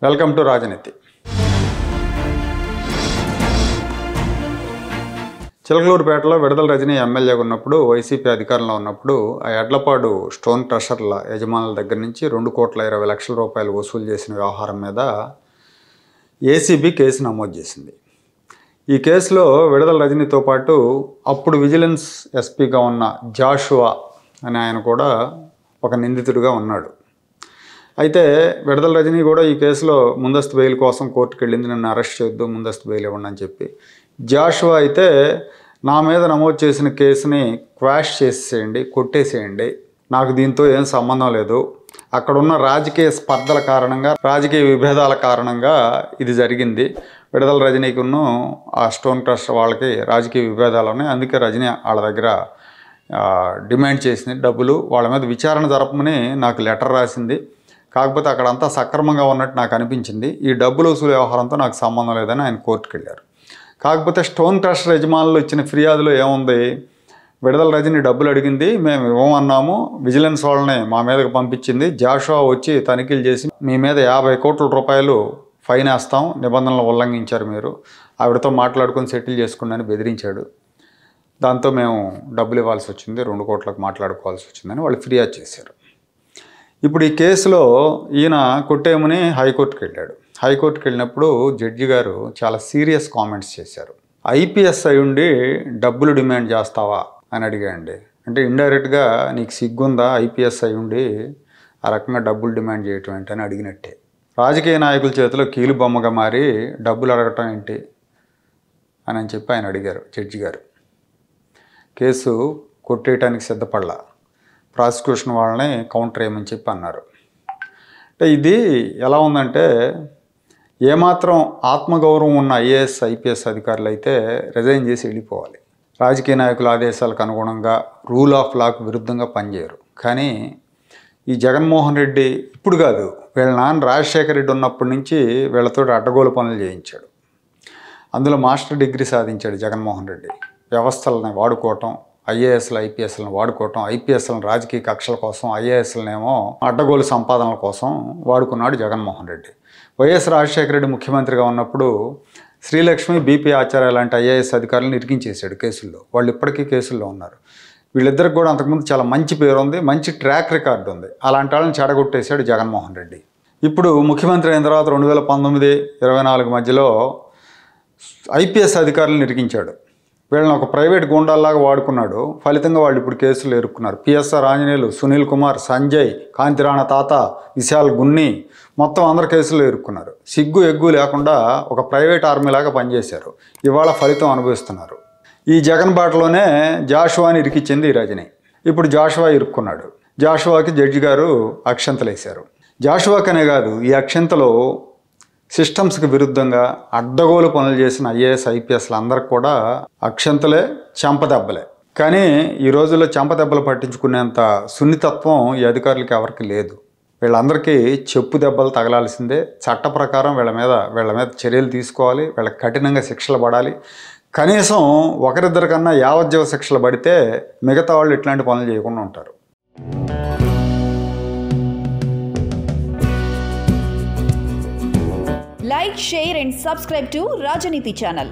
Welcome to రాజనీతి. చిలకలూరుపేటలో విడదల రజనీ ఎమ్మెల్యేగా ఉన్నప్పుడు, వైసీపీ అధికారంలో ఉన్నప్పుడు ఆ ఎడ్లపాడు స్టోన్ క్రషర్ల యజమానుల దగ్గర నుంచి 2,20,00,000 రూపాయలు వసూలు చేసిన వ్యవహారం మీద ఏసీబీ కేసు నమోదు చేసింది. ఈ కేసులో విడదల రజనీతో పాటు అప్పుడు విజిలెన్స్ ఎస్పీగా ఉన్న జాషువా అనే ఆయన కూడా ఒక నిందితుడిగా ఉన్నాడు. అయితే విడదల రజనీ కూడా ఈ కేసులో ముందస్తు బెయిల్ కోసం కోర్టుకు వెళ్ళింది. నన్ను అరెస్ట్ చేయొద్దు, ముందస్తు బెయిల్ ఇవ్వండి అని చెప్పి. జాషువా అయితే నా మీద నమోదు చేసిన కేసుని క్వాష్ చేసేయండి, కొట్టేసేయండి, నాకు దీంతో ఏం సంబంధం లేదు, అక్కడున్న రాజకీయ స్పర్ధల కారణంగా, రాజకీయ విభేదాల కారణంగా ఇది జరిగింది, విడదల రజనీకును ఆ స్టోన్ క్రషర్ వాళ్ళకి రాజకీయ విభేదాలు ఉన్నాయి, అందుకే రజనీ వాళ్ళ దగ్గర డిమాండ్ చేసింది డబ్బులు, వాళ్ళ మీద విచారణ జరపమని నాకు లెటర్ రాసింది, కాకపోతే అక్కడంతా సక్రమంగా ఉన్నట్టు నాకు అనిపించింది, ఈ డబ్బులు వసూలు వ్యవహారంతో నాకు సంబంధం లేదని ఆయన కోర్టుకు వెళ్ళారు. కాకపోతే స్టోన్ క్రషర్ యజమానులు ఇచ్చిన ఫిర్యాదులో ఏముంది, విడదల రజనీ డబ్బులు అడిగింది, మేము ఇవ్వమన్నాము, విజిలెన్స్ వాళ్ళని మా మీదకి పంపించింది, జాషువా వచ్చి తనిఖీలు చేసి మీ మీద 50 కోట్ల రూపాయలు ఫైన్ వేస్తాం, నిబంధనలు ఉల్లంఘించారు, మీరు ఆవిడతో మాట్లాడుకొని సెటిల్ చేసుకోండి అని బెదిరించాడు. దాంతో మేము డబ్బులు ఇవ్వాల్సి వచ్చింది, 2 కోట్లకు మాట్లాడుకోవాల్సి వచ్చిందని వాళ్ళు ఫిర్యాదు చేశారు. ఇప్పుడు ఈ కేసులో ఈయన కొట్టేయమని హైకోర్టుకి వెళ్ళాడు. హైకోర్టుకి వెళ్ళినప్పుడు జడ్జి గారు చాలా సీరియస్ కామెంట్స్ చేశారు. ఐపీఎస్ అయి ఉండి డబ్బులు డిమాండ్ చేస్తావా అని అడిగాయండి. అంటే ఇండైరెక్ట్గా నీకు సిగ్గుందా, ఐపీఎస్ అయి ఉండి ఆ రకంగా డబ్బులు డిమాండ్ చేయటం ఏంటని అడిగినట్టే. రాజకీయ నాయకుల చేతిలో కీలు బొమ్మగా మారి డబ్బులు అడగటం ఏంటి అని చెప్పి ఆయన అడిగారు జడ్జి గారు. కేసు కొట్టేయటానికి సిద్ధపడలా, ప్రాసిక్యూషన్ వాళ్ళని కౌంటర్ వేయమని చెప్పి అన్నారు. అంటే ఇది ఎలా ఉందంటే, ఏమాత్రం ఆత్మగౌరవం ఉన్న ఐఏఎస్ ఐపీఎస్ అధికారులు అయితే రిజైన్ చేసి వెళ్ళిపోవాలి. రాజకీయ నాయకుల ఆదేశాలకు అనుగుణంగా రూల్ ఆఫ్ లాకు విరుద్ధంగా పనిచేయరు. కానీ ఈ జగన్మోహన్ రెడ్డి ఇప్పుడు కాదు, వీళ్ళ నాన్న రాజశేఖర రెడ్డి ఉన్నప్పటి నుంచి వీళ్ళతో అడ్డగోలు పనులు చేయించాడు. అందులో మాస్టర్ డిగ్రీ సాధించాడు జగన్మోహన్ రెడ్డి. వ్యవస్థలను వాడుకోవటం, ఐఏఎస్లు ఐపీఎస్లను వాడుకోవటం, ఐపీఎస్లను రాజకీయ కక్షల కోసం, ఐఏఎస్లనేమో అడ్డగోలు సంపాదనల కోసం వాడుకున్నాడు జగన్మోహన్ రెడ్డి. వైఎస్ రాజశేఖర రెడ్డి ముఖ్యమంత్రిగా ఉన్నప్పుడు శ్రీలక్ష్మి, బీపీ ఆచార్య లాంటి ఐఏఎస్ అధికారులను ఇరికించేశాడు కేసుల్లో. వాళ్ళు ఇప్పటికీ కేసుల్లో ఉన్నారు. వీళ్ళిద్దరికి కూడా అంతకుముందు చాలా మంచి పేరు ఉంది, మంచి ట్రాక్ రికార్డు ఉంది. అలాంటి వాళ్ళని చెడగొట్టేశాడు జగన్మోహన్ రెడ్డి. ఇప్పుడు ముఖ్యమంత్రి అయిన తర్వాత 2019-24 మధ్యలో ఐపీఎస్ అధికారులను ఇరికించాడు. వీళ్ళని ఒక ప్రైవేట్ గూండాల్లాగా వాడుకున్నాడు. ఫలితంగా వాళ్ళు ఇప్పుడు కేసులు ఎదుర్కొన్నారు. పిఎస్ఆర్ ఆంజనేయులు, సునీల్ కుమార్, సంజయ్, కాంతిరాణ తాత, విశాల్ గున్ని, మొత్తం అందరు కేసులు ఎదుర్కొన్నారు. సిగ్గు ఎగ్గు లేకుండా ఒక ప్రైవేట్ ఆర్మీలాగా పనిచేశారు. ఇవాళ ఫలితం అనుభవిస్తున్నారు. ఈ జగన్ బాటలోనే జాషువాని ఇరికిచ్చింది ఈ రజనీ. ఇప్పుడు జాషువా ఇరుక్కున్నాడు. జాషువాకి జడ్జి గారు అక్షంతలు వేశారు. జాషువాకనే కాదు, ఈ అక్షంతలో సిస్టమ్స్కి విరుద్ధంగా అడ్డగోలు పనులు చేసిన ఐఏఎస్ ఐపీఎస్లు అందరికి కూడా అక్షంతలే, చెంపదెబ్బలే. కానీ ఈ రోజుల్లో చెంపదెబ్బలు పట్టించుకునేంత సున్నితత్వం ఈ అధికారులకి ఎవరికి లేదు. వీళ్ళందరికీ చెప్పు దెబ్బలు తగలాల్సిందే. చట్ట ప్రకారం వీళ్ళ మీద చర్యలు తీసుకోవాలి. వీళ్ళకి కఠినంగా శిక్షలు పడాలి. కనీసం ఒకరిద్దరికన్నా యావజ్జీవ శిక్షలు పడితే మిగతా వాళ్ళు ఇట్లాంటి పనులు చేయకుండా ఉంటారు. Like, share and subscribe to Rajaniti channel.